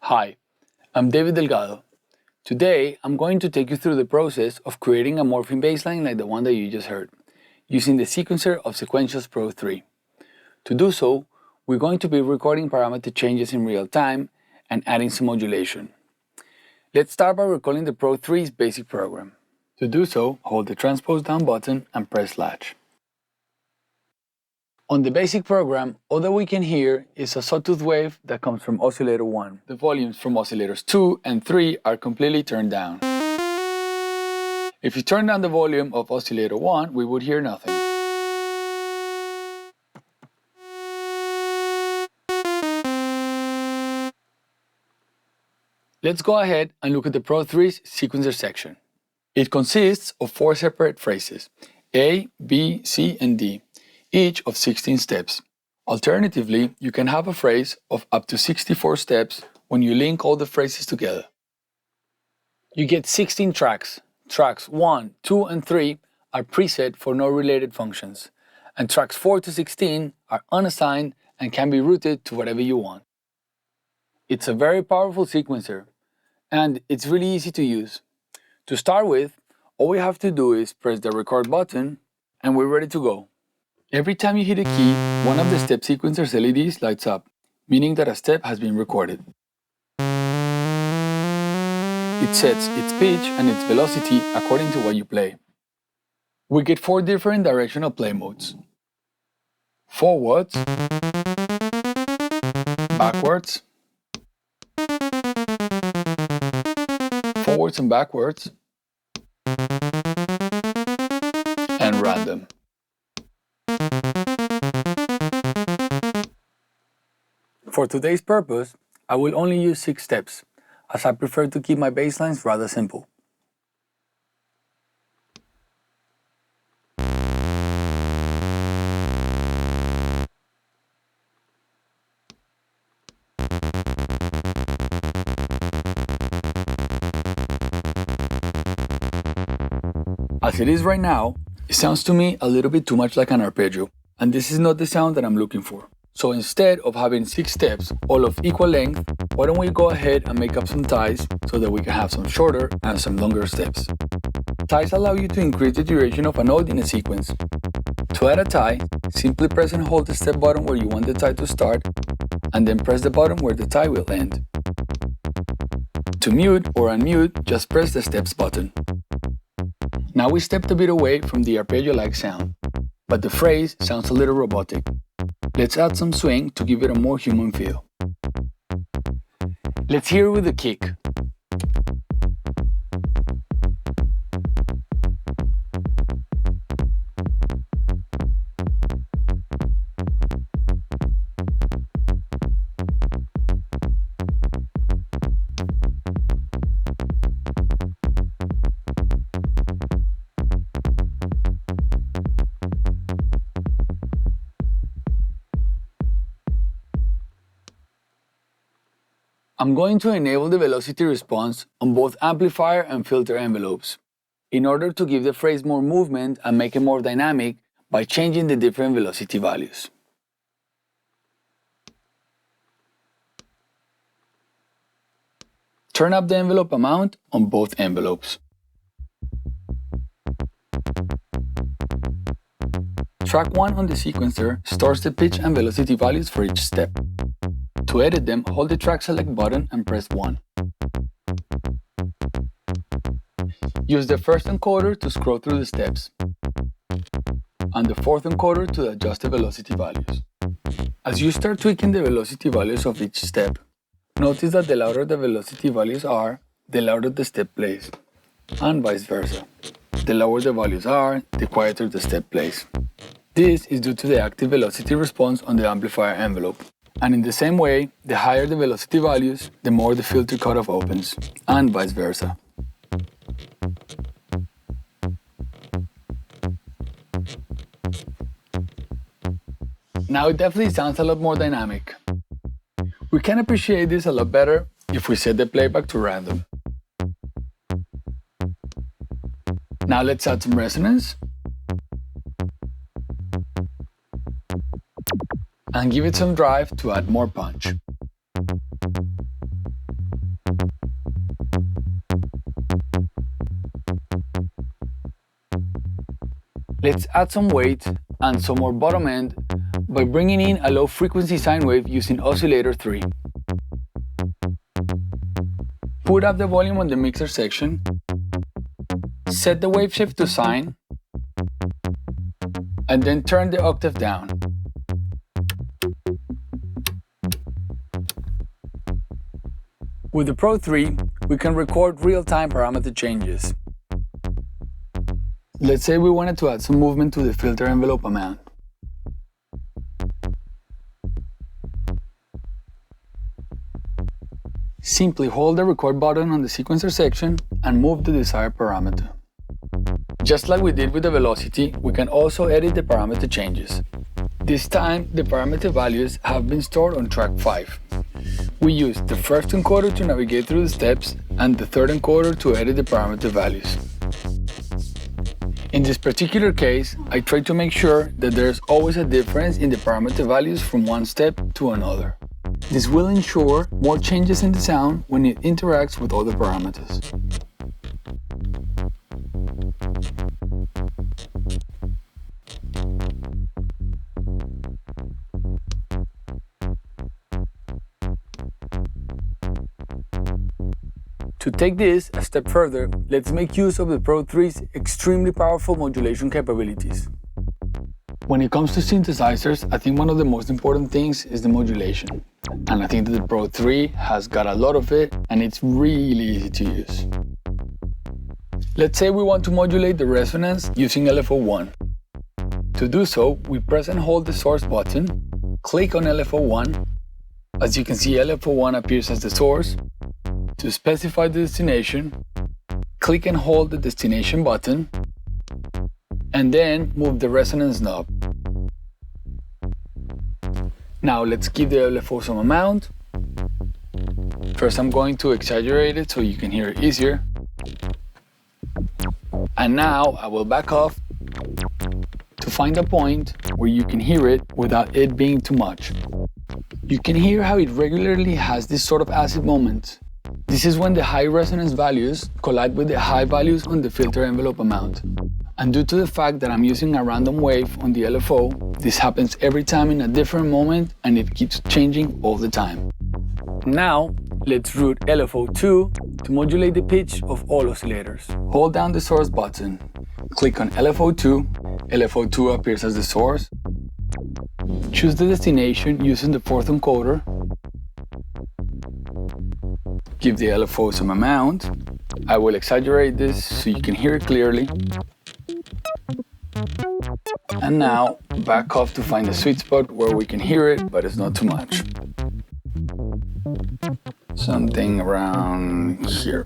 Hi, I'm David Delgado. Today, I'm going to take you through the process of creating a morphing baseline like the one that you just heard, using the sequencer of Sequential Pro 3. To do so, we're going to be recording parameter changes in real time and adding some modulation. Let's start by recalling the Pro 3's basic program. To do so, hold the transpose down button and press latch. On the basic program, all that we can hear is a sawtooth wave that comes from oscillator 1. The volumes from oscillators 2 and 3 are completely turned down. If you turn down the volume of oscillator 1, we would hear nothing. Let's go ahead and look at the Pro 3's sequencer section. It consists of 4 separate phrases, A, B, C, and D, each of 16 steps. Alternatively, you can have a phrase of up to 64 steps when you link all the phrases together. You get 16 tracks. Tracks 1, 2, and 3 are preset for no related functions, and tracks 4 to 16 are unassigned and can be routed to whatever you want. It's a very powerful sequencer, and it's really easy to use. To start with, all we have to do is press the record button, and we're ready to go. Every time you hit a key, one of the step sequencer's LEDs lights up, meaning that a step has been recorded. It sets its pitch and its velocity according to what you play. We get 4 different directional play modes: forwards, backwards, forwards and backwards, and random. For today's purpose, I will only use 6 steps, as I prefer to keep my baselines rather simple. As it is right now, it sounds to me a little bit too much like an arpeggio, and this is not the sound that I'm looking for. So instead of having 6 steps, all of equal length, why don't we go ahead and make up some ties so that we can have some shorter and some longer steps. Ties allow you to increase the duration of a note in a sequence. To add a tie, simply press and hold the step button where you want the tie to start, and then press the button where the tie will end. To mute or unmute, just press the steps button. Now we stepped a bit away from the arpeggio-like sound, but the phrase sounds a little robotic. Let's add some swing to give it a more human feel. Let's hear it with the kick. I'm going to enable the velocity response on both amplifier and filter envelopes in order to give the phrase more movement and make it more dynamic by changing the different velocity values. Turn up the envelope amount on both envelopes. Track 1 on the sequencer stores the pitch and velocity values for each step. To edit them, hold the track select button and press 1. Use the first encoder to scroll through the steps, and the fourth encoder to adjust the velocity values. As you start tweaking the velocity values of each step, notice that the louder the velocity values are, the louder the step plays, and vice versa. The lower the values are, the quieter the step plays. This is due to the active velocity response on the amplifier envelope. And in the same way, the higher the velocity values, the more the filter cutoff opens, and vice versa. Now it definitely sounds a lot more dynamic. We can appreciate this a lot better if we set the playback to random. Now let's add some resonance and give it some drive to add more punch. Let's add some weight and some more bottom end by bringing in a low frequency sine wave using oscillator 3. Put up the volume on the mixer section, set the wave shift to sine, and then turn the octave down. With the Pro 3, we can record real-time parameter changes. Let's say we wanted to add some movement to the filter envelope amount. Simply hold the record button on the sequencer section and move the desired parameter. Just like we did with the velocity, we can also edit the parameter changes. This time, the parameter values have been stored on track 5. We use the first encoder to navigate through the steps and the third encoder to edit the parameter values. In this particular case, I try to make sure that there's always a difference in the parameter values from one step to another. This will ensure more changes in the sound when it interacts with other parameters. To take this a step further, let's make use of the Pro 3's extremely powerful modulation capabilities. When it comes to synthesizers, I think one of the most important things is the modulation. And I think that the Pro 3 has got a lot of it and it's really easy to use. Let's say we want to modulate the resonance using LFO1. To do so, we press and hold the source button, click on LFO1. As you can see, LFO1 appears as the source. To specify the destination, click and hold the destination button, and then move the resonance knob. Now let's give the LFO some amount. First I'm going to exaggerate it so you can hear it easier. And now I will back off to find a point where you can hear it without it being too much. You can hear how it regularly has this sort of acid moment. This is when the high resonance values collide with the high values on the filter envelope amount. And due to the fact that I'm using a random wave on the LFO, this happens every time in a different moment and it keeps changing all the time. Now, let's route LFO2 to modulate the pitch of all oscillators. Hold down the source button, click on LFO2, LFO2 appears as the source. Choose the destination using the fourth encoder. Give the LFO some amount. I will exaggerate this so you can hear it clearly. And now back off to find the sweet spot where we can hear it, but it's not too much. Something around here.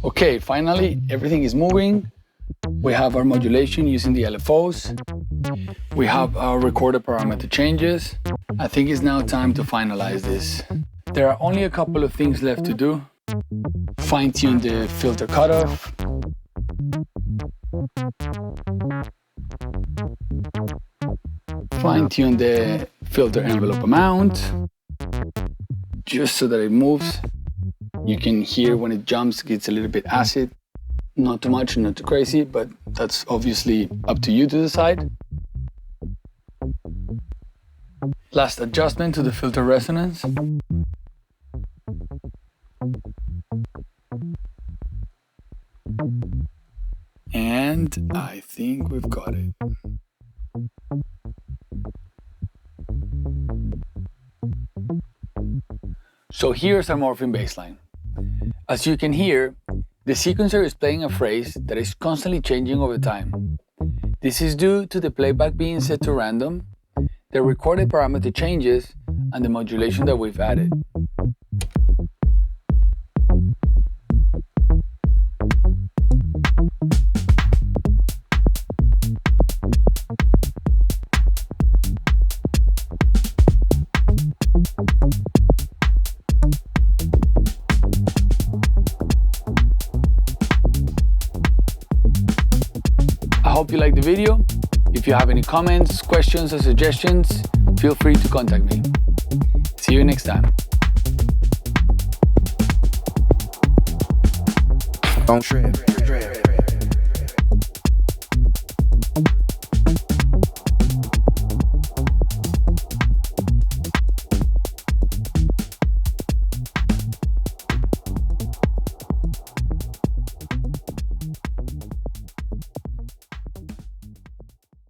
Okay, finally everything is moving. We have our modulation using the LFOs. We have our recorded parameter changes. I think it's now time to finalize this. There are only a couple of things left to do. Fine-tune the filter cutoff. Fine-tune the filter envelope amount, just so that it moves. You can hear when it jumps, it gets a little bit acid. Not too much, not too crazy, but that's obviously up to you to decide. Last adjustment to the filter resonance. And I think we've got it. So here's our morphing baseline. As you can hear, the sequencer is playing a phrase that is constantly changing over time. This is due to the playback being set to random, the recorded parameter changes, and the modulation that we've added. I hope you liked the video. If you have any comments, questions, or suggestions, feel free to contact me. See you next time. Don't trip.